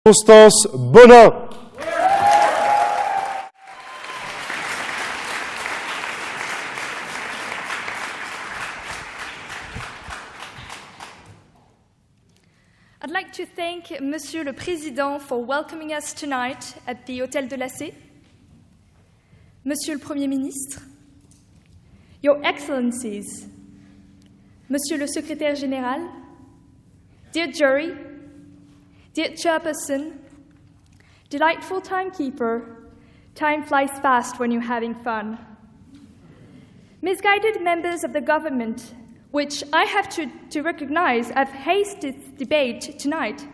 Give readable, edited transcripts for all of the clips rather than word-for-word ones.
Constance, Bonnin. I'd like to thank Monsieur le Président for welcoming us tonight at the Hôtel de l'Assé. Monsieur le Premier Ministre, Your Excellencies, Monsieur le Secrétaire Général, dear jury, dear chairperson, delightful timekeeper, time flies fast when you're having fun. Misguided members of the government, which I have to recognize have hazed this debate tonight.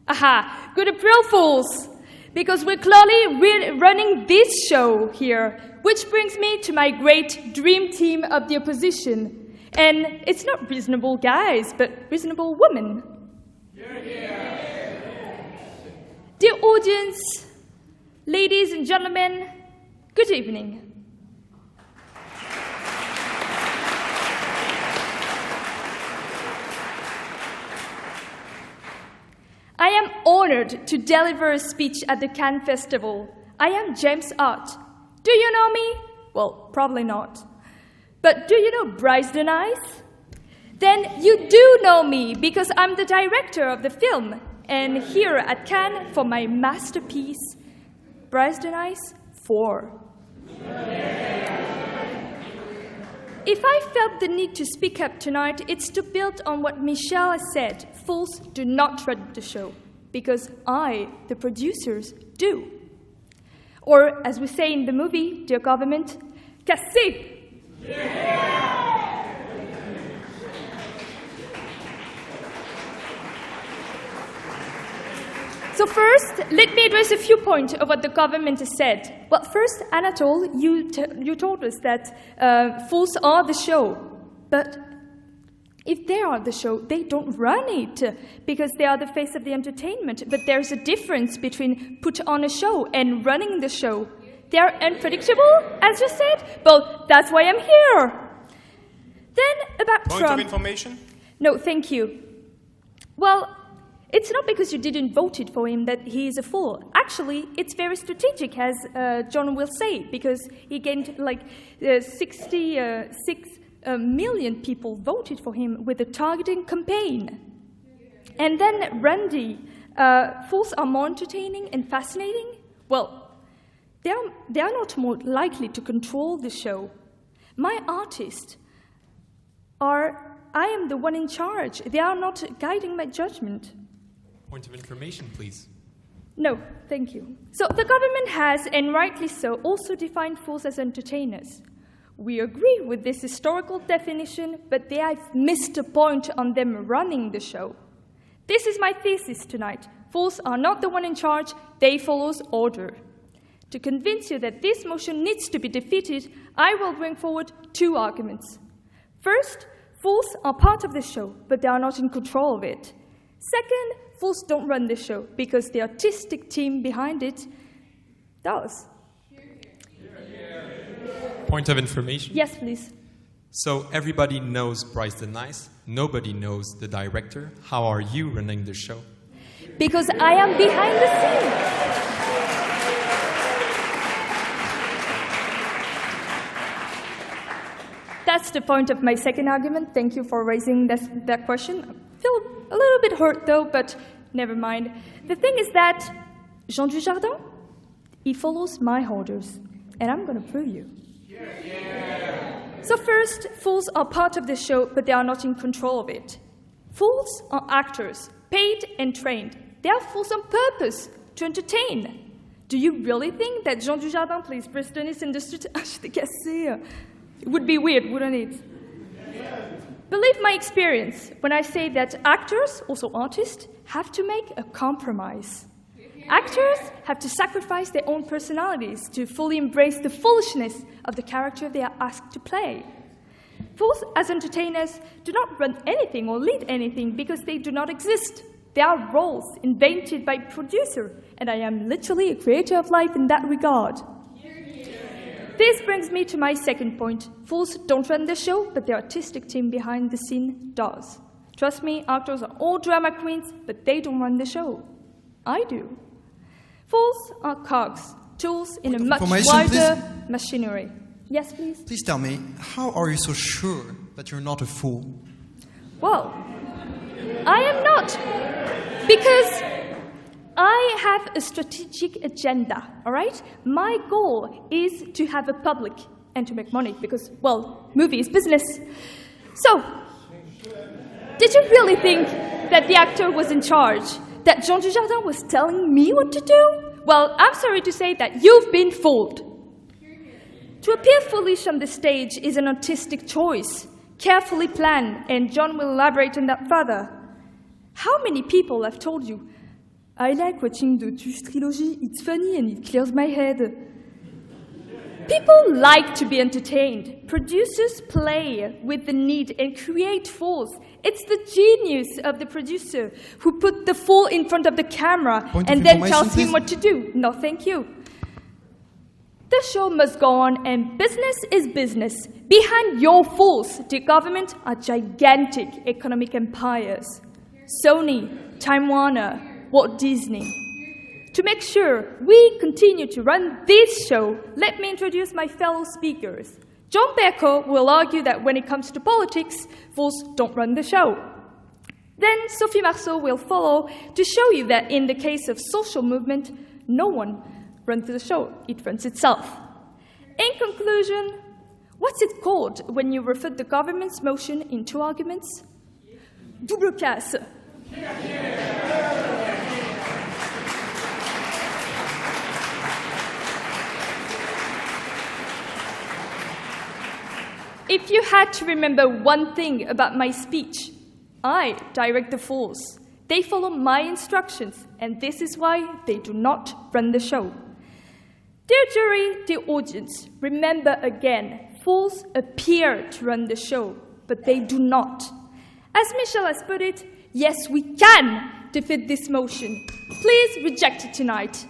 Aha, good April Fools, because we're clearly running this show here, which brings me to my great dream team of the opposition. And it's not reasonable guys, but reasonable women. Dear audience, ladies and gentlemen, good evening. I am honored to deliver a speech at the Cannes Festival. I am James Hart. Do you know me? Well, probably not. But do you know Bryce the Nice? Then you do know me because I'm the director of the film and here at Cannes for my masterpiece, Bryce the Nice 4. If I felt the need to speak up tonight, it's to build on what Michel has said. Fools do not run the show, because I, the producers, do. Or, as we say in the movie, dear government, cassez! So first, let me address a few points of what the government has said. Well, first, Anatole, you told us that fools are the show. But if they are the show, they don't run it, because they are the face of the entertainment. But there's a difference between put on a show and running the show. They are unpredictable, as you said. Well, that's why I'm here. Then, about Trump. Point of information? No, thank you. Well, it's not because you didn't vote it for him that he is a fool. Actually, it's very strategic, as John will say, because he gained like 66 million people voted for him with a targeting campaign. And then Randy, fools are more entertaining and fascinating? Well, they are not more likely to control the show. My artists are, I am the one in charge. They are not guiding my judgment. Point of information, please. No, thank you. So the government has, and rightly so, also defined fools as entertainers. We agree with this historical definition, but they have missed a point on them running the show. This is my thesis tonight. Fools are not the one in charge, they follow order. To convince you that this motion needs to be defeated, I will bring forward two arguments. First, fools are part of the show, but they are not in control of it. Second, fools don't run the show because the artistic team behind it does. Point of information? Yes, please. So everybody knows Bryce the Nice, nobody knows the director. How are you running the show? Because I am behind the scenes. That's the point of my second argument. Thank you for raising that question. I feel a little bit hurt, though, but never mind. The thing is that Jean Dujardin, he follows my orders, and I'm going to prove you. So first, fools are part of the show, but they are not in control of it. Fools are actors, paid and trained. They are fools on purpose, to entertain. Do you really think that Jean Dujardin plays Prestonis in the street? It would be weird, wouldn't it? Believe my experience when I say that actors, also artists, have to make a compromise. Actors have to sacrifice their own personalities to fully embrace the foolishness of the character they are asked to play. Fools, as entertainers, do not run anything or lead anything because they do not exist. They are roles invented by producer, and I am literally a creator of life in that regard. This brings me to my second point. Fools don't run the show, but the artistic team behind the scene does. Trust me, actors are all drama queens, but they don't run the show. I do. Fools are cogs, tools in a much Information, wider machinery. Yes, please? Please tell me, how are you so sure that you're not a fool? Well, I am not. Because I have a strategic agenda, all right? My goal is to have a public and to make money because, well, movie is business. So, did you really think that the actor was in charge? That Jean Dujardin was telling me what to do? Well, I'm sorry to say that you've been fooled. To appear foolish on the stage is an artistic choice, carefully planned, and John will elaborate on that further. How many people have told you, I like watching the Tuche trilogy, it's funny and it clears my head. People like to be entertained. Producers play with the need and create fools. It's the genius of the producer who put the fool in front of the camera and then tells him what to do. No, thank you. The show must go on and business is business. Behind your fools, the government are gigantic economic empires. Sony, Time Warner, Walt Disney. To make sure we continue to run this show, let me introduce my fellow speakers. John Bercow will argue that when it comes to politics, fools don't run the show. Then Sophie Marceau will follow to show you that in the case of social movement, no one runs the show, it runs itself. In conclusion, what's it called when you refute the government's motion in 2 arguments? Double casse. If you had to remember one thing about my speech, I direct the fools. They follow my instructions, and this is why they do not run the show. Dear jury, dear audience, remember again, fools appear to run the show, but they do not. As Michel has put it, yes, we can defeat this motion. Please reject it tonight.